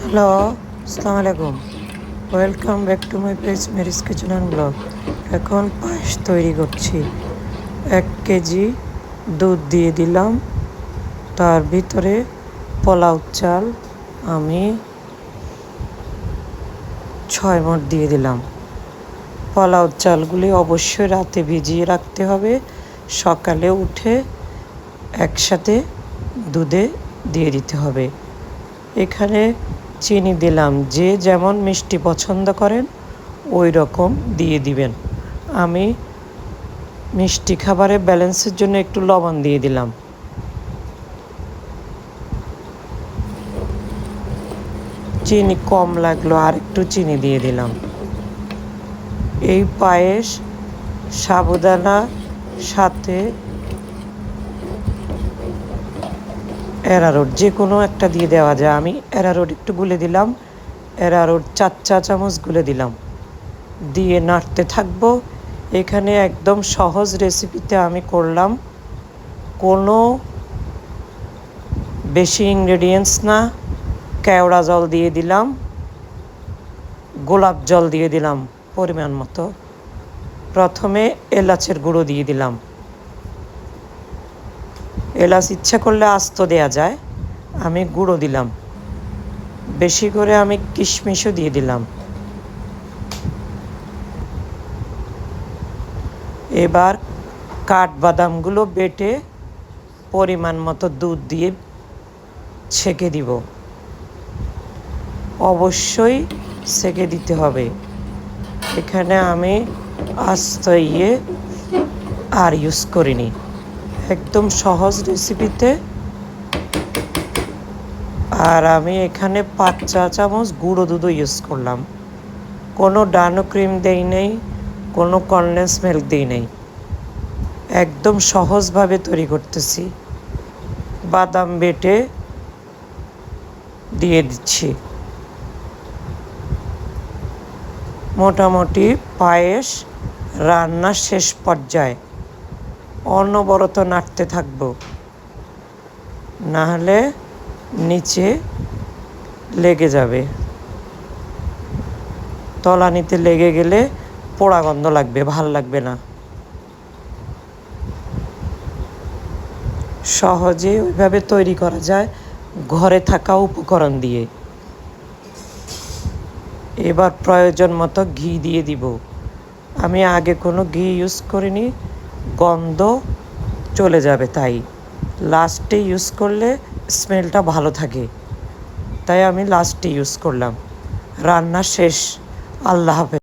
Hello, আসসালামু আলাইকুম। Welcome back to my page Mary's kitchen and blog. এখন পায়েস তৈরি করছি। 1 কেজি দুধ দিয়ে দিলাম, তার ভিতরে পোলাও চাল আমি 6 মুঠ দিয়ে দিলাম। পোলাও চালগুলি অবশ্যই রাতে ভিজিয়ে রাখতে হবে, সকালে উঠে একসাথে দুধে দিয়ে দিতে হবে। এখানে চিনি দিলাম, যে যেমন মিষ্টি পছন্দ করেন ওই রকম দিয়ে দিবেন। আমি মিষ্টি খাবারে ব্যালেন্সের জন্য একটু লবণ দিয়ে দিলাম। চিনি কম লাগলো, আর একটু চিনি দিয়ে দিলাম। এই পায়েস সাবুদানা সাথে অ্যারারুট যে কোনো একটা দিয়ে দেওয়া যায়। আমি অ্যারারুট একটু গুলে দিলাম, অ্যারারুট 4 চা চামচ গুলে দিলাম, দিয়ে নাড়তে থাকবো। এখানে একদম সহজ রেসিপিতে আমি করলাম, কোনো বেশি ইনগ্রেডিয়েন্টস না। কেওড়া জল দিয়ে দিলাম, গোলাপ জল দিয়ে দিলাম পরিমাণ মতো। প্রথমে এলাচের গুঁড়ো দিয়ে দিলাম। এলাচ ইচ্ছা করলে আস্ত দেয়া যায়, আমি গুঁড়ো দিলাম। বেশি করে আমি কিশমিশও দিয়ে দিলাম। এবার কাঠবাদামগুলো বেটে পরিমাণ মতো দুধ দিয়ে ছেঁকে দিব। অবশ্যই ছেঁকে দিতে হবে। এখানে আমি আস্ত আর ইউজ করিনি, একদম সহজ রেসিপিতে। আর আমি এখানে 5 চা চামচ গুঁড়ো দুধও ইউজ করলাম। কোনো ডানো ক্রিম দেই নেই, কোনো কনডেন্স মিল্ক দিই নেই, একদম সহজভাবে তৈরি করতেছি। বাদাম বেটে দিয়ে দিচ্ছি। মোটামুটি পায়েস রান্নার শেষ পর্যায়ে। অনবরত নাড়তে থাকবো, নাহলে নিচে লেগে যাবে। তলানিতে লেগে গেলে পোড়া গন্ধ লাগবে, ভাল লাগবে না। সহজে ওইভাবে তৈরি করা যায় ঘরে থাকা উপকরণ দিয়ে। এবার প্রয়োজন মতো ঘি দিয়ে দিব। আমি আগে কোনো ঘি ইউজ করিনি, গন্ধ চলে যাবে, তাই লাস্টে ইউজ করলে স্মেলটা ভালো থাকে, তাই আমি লাস্টে ইউজ করলাম। রান্না শেষ। আল্লাহ হাফেজ।